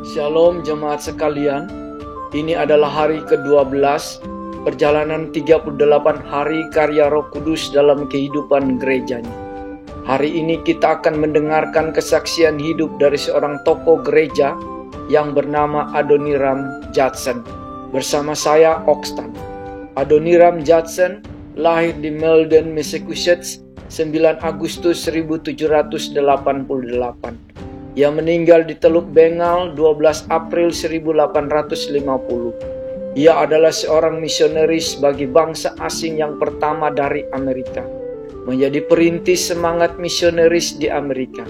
Shalom jemaat sekalian, ini adalah hari ke-12 perjalanan 38 hari karya Roh Kudus dalam kehidupan gerejanya. Hari ini kita akan mendengarkan kesaksian hidup dari seorang tokoh gereja yang bernama Adoniram Judson. Bersama saya, Okstan. Adoniram Judson lahir di Malden, Massachusetts, 9 Agustus 1788. Ia meninggal di Teluk Bengal 12 April 1850. Ia adalah seorang misionaris bagi bangsa asing yang pertama dari Amerika, menjadi perintis semangat misionaris di Amerika.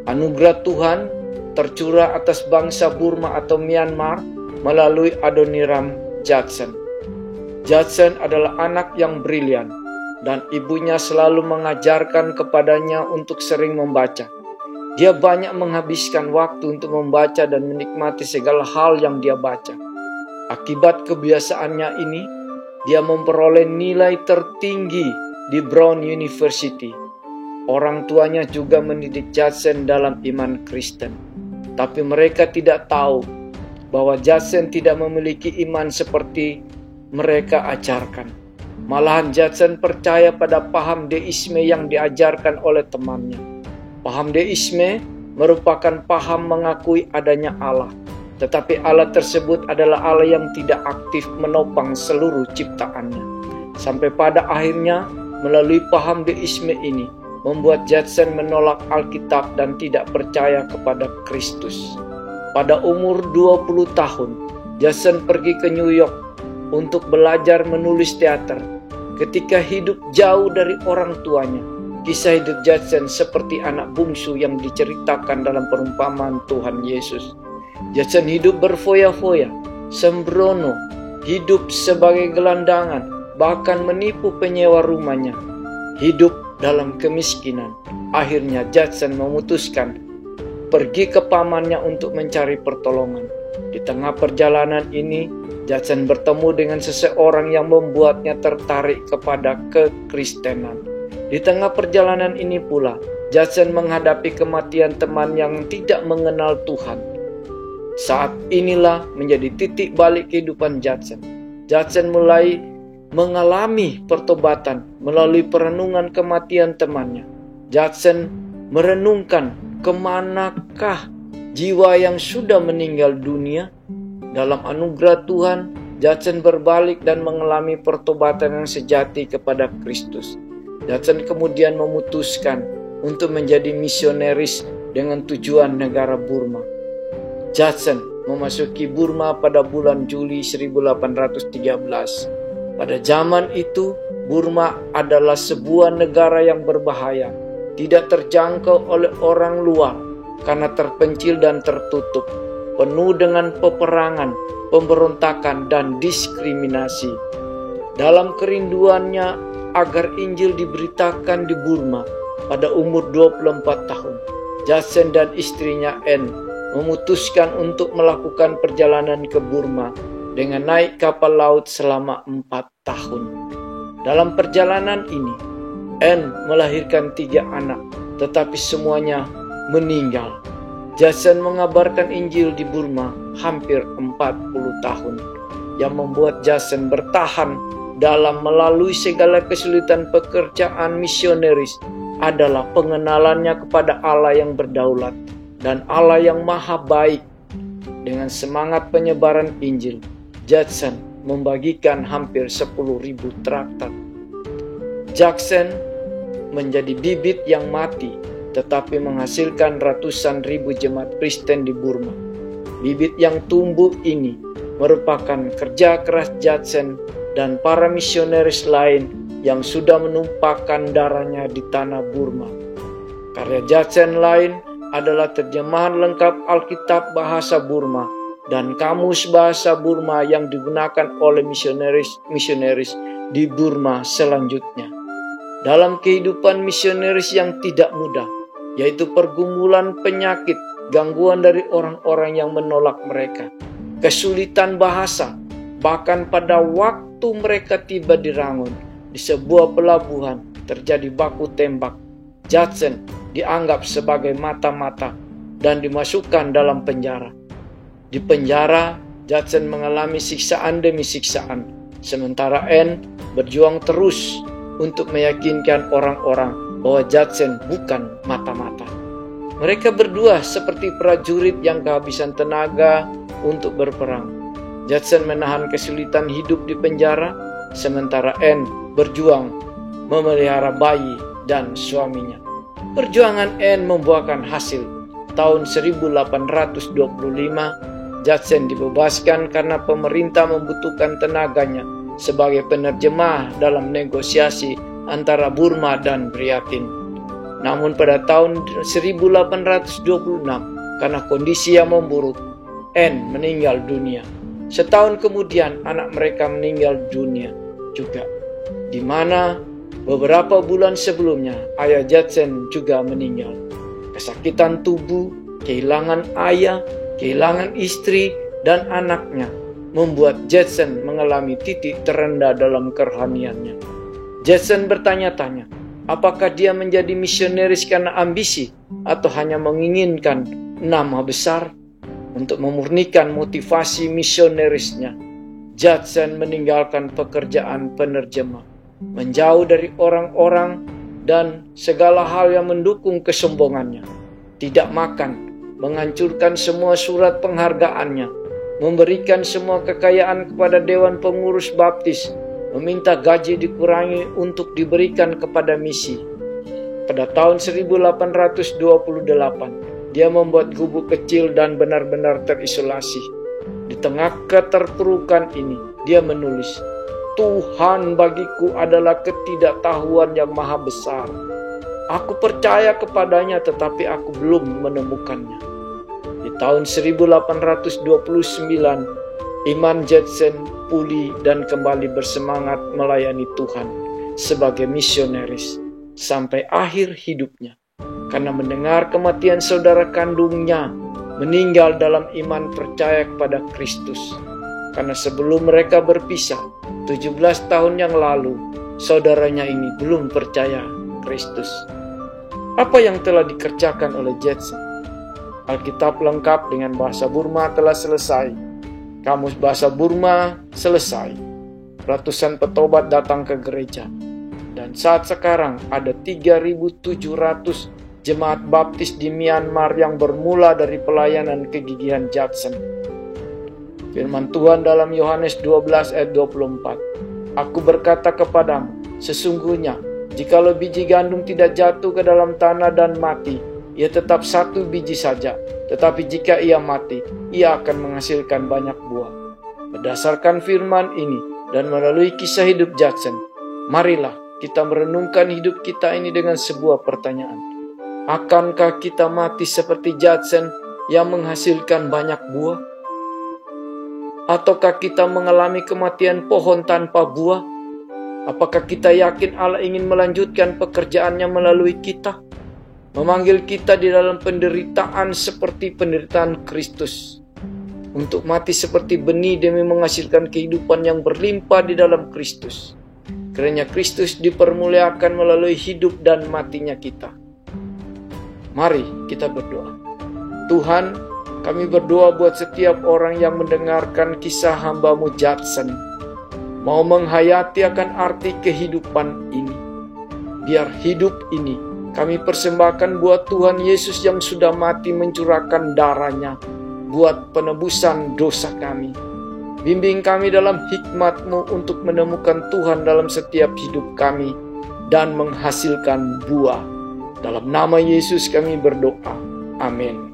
Anugerah Tuhan tercurah atas bangsa Burma atau Myanmar melalui Adoniram Judson. Judson adalah anak yang brilian dan ibunya selalu mengajarkan kepadanya untuk sering membaca. Dia banyak menghabiskan waktu untuk membaca dan menikmati segala hal yang dia baca. Akibat kebiasaannya ini, dia memperoleh nilai tertinggi di Brown University. Orang tuanya juga mendidik Judson dalam iman Kristen. Tapi mereka tidak tahu bahwa Judson tidak memiliki iman seperti mereka ajarkan. Malahan Judson percaya pada paham deisme yang diajarkan oleh temannya. Paham deisme merupakan paham mengakui adanya Allah, tetapi Allah tersebut adalah Allah yang tidak aktif menopang seluruh ciptaannya. Sampai pada akhirnya, melalui paham deisme ini, membuat Judson menolak Alkitab dan tidak percaya kepada Kristus. Pada umur 20 tahun, Judson pergi ke New York untuk belajar menulis teater. Ketika hidup jauh dari orang tuanya, kisah hidup Judson seperti anak bungsu yang diceritakan dalam perumpamaan Tuhan Yesus. Judson hidup berfoya-foya, sembrono, hidup sebagai gelandangan, bahkan menipu penyewa rumahnya. Hidup dalam kemiskinan. Akhirnya Judson memutuskan pergi ke pamannya untuk mencari pertolongan. Di tengah perjalanan ini, Judson bertemu dengan seseorang yang membuatnya tertarik kepada kekristenan. Di tengah perjalanan ini pula, Judson menghadapi kematian teman yang tidak mengenal Tuhan. Saat inilah menjadi titik balik kehidupan Judson. Judson mulai mengalami pertobatan melalui perenungan kematian temannya. Judson merenungkan kemanakah jiwa yang sudah meninggal dunia. Dalam anugerah Tuhan, Judson berbalik dan mengalami pertobatan yang sejati kepada Kristus. Judson kemudian memutuskan untuk menjadi misionaris dengan tujuan negara Burma. Judson memasuki Burma pada bulan Juli 1813. Pada zaman itu, Burma adalah sebuah negara yang berbahaya, tidak terjangkau oleh orang luar karena terpencil dan tertutup, penuh dengan peperangan, pemberontakan, dan diskriminasi. Dalam kerinduannya agar Injil diberitakan di Burma pada umur 24 tahun, Judson dan istrinya Anne memutuskan untuk melakukan perjalanan ke Burma dengan naik kapal laut selama 4 tahun. Dalam perjalanan ini, Anne melahirkan 3 anak, tetapi semuanya meninggal. Judson mengabarkan Injil di Burma hampir 40 tahun, yang membuat Judson bertahan dalam melalui segala kesulitan. Pekerjaan misionaris adalah pengenalannya kepada Allah yang berdaulat dan Allah yang maha baik. Dengan semangat penyebaran Injil, Judson membagikan hampir 10.000 traktat. Judson menjadi bibit yang mati, tetapi menghasilkan ratusan ribu jemaat Kristen di Burma. Bibit yang tumbuh ini merupakan kerja keras Judson dan para misionaris lain yang sudah menumpahkan darahnya di tanah Burma. Karya Judson lain adalah terjemahan lengkap Alkitab bahasa Burma dan kamus bahasa Burma yang digunakan oleh misionaris di Burma selanjutnya. Dalam kehidupan misionaris yang tidak mudah, yaitu pergumulan penyakit, gangguan dari orang-orang yang menolak mereka, kesulitan bahasa, bahkan pada waktu mereka tiba di Rangun, di sebuah pelabuhan, terjadi baku tembak. Judson dianggap sebagai mata-mata dan dimasukkan dalam penjara. Di penjara, Judson mengalami siksaan demi siksaan, sementara Anne berjuang terus untuk meyakinkan orang-orang bahwa Judson bukan mata-mata. Mereka berdua seperti prajurit yang kehabisan tenaga untuk berperang. Judson menahan kesulitan hidup di penjara, sementara Anne berjuang memelihara bayi dan suaminya. Perjuangan Anne membuahkan hasil. Tahun 1825, Judson dibebaskan karena pemerintah membutuhkan tenaganya sebagai penerjemah dalam negosiasi antara Burma dan Briatin. Namun pada tahun 1826, karena kondisi yang memburuk, Anne meninggal dunia. Setahun kemudian anak mereka meninggal dunia juga, di mana beberapa bulan sebelumnya ayah Judson juga meninggal. Kesakitan tubuh, kehilangan ayah, kehilangan istri dan anaknya membuat Judson mengalami titik terendah dalam kerohaniannya. Judson bertanya-tanya, apakah dia menjadi misionaris karena ambisi atau hanya menginginkan nama besar? Untuk memurnikan motivasi misionarisnya, Judson meninggalkan pekerjaan penerjemah, menjauh dari orang-orang dan segala hal yang mendukung kesombongannya. Tidak makan, menghancurkan semua surat penghargaannya, memberikan semua kekayaan kepada Dewan Pengurus Baptis, meminta gaji dikurangi untuk diberikan kepada misi. Pada tahun 1828, dia membuat gubuk kecil dan benar-benar terisolasi. Di tengah keterpurukan ini, dia menulis, Tuhan bagiku adalah ketidaktahuan yang maha besar. Aku percaya kepadanya tetapi aku belum menemukannya. Di tahun 1829, iman Judson pulih dan kembali bersemangat melayani Tuhan sebagai misionaris sampai akhir hidupnya. Karena mendengar kematian saudara kandungnya meninggal dalam iman percaya kepada Kristus. Karena sebelum mereka berpisah 17 tahun yang lalu, saudaranya ini belum percaya Kristus. Apa yang telah dikerjakan oleh Judson? Alkitab lengkap dengan bahasa Burma telah selesai. Kamus bahasa Burma selesai. Ratusan petobat datang ke gereja. Dan saat sekarang ada 3.700 jemaat baptis di Myanmar yang bermula dari pelayanan kegigihan Judson. Firman Tuhan dalam Yohanes 12 ayat 24. Aku berkata kepadamu, sesungguhnya jikalau biji gandum tidak jatuh ke dalam tanah dan mati, ia tetap satu biji saja. Tetapi jika ia mati, ia akan menghasilkan banyak buah. Berdasarkan firman ini dan melalui kisah hidup Judson, marilah kita merenungkan hidup kita ini dengan sebuah pertanyaan. Akankah kita mati seperti Judson yang menghasilkan banyak buah? Ataukah kita mengalami kematian pohon tanpa buah? Apakah kita yakin Allah ingin melanjutkan pekerjaannya melalui kita? Memanggil kita di dalam penderitaan seperti penderitaan Kristus. Untuk mati seperti benih demi menghasilkan kehidupan yang berlimpah di dalam Kristus. Kiranya Kristus dipermuliakan melalui hidup dan matinya kita. Mari kita berdoa. Tuhan, kami berdoa buat setiap orang yang mendengarkan kisah hamba-Mu Judson, mau menghayati akan arti kehidupan ini. Biar hidup ini kami persembahkan buat Tuhan Yesus yang sudah mati mencurahkan darahnya buat penebusan dosa kami. Bimbing kami dalam hikmat-Mu untuk menemukan Tuhan dalam setiap hidup kami dan menghasilkan buah. Dalam nama Yesus kami berdoa. Amin.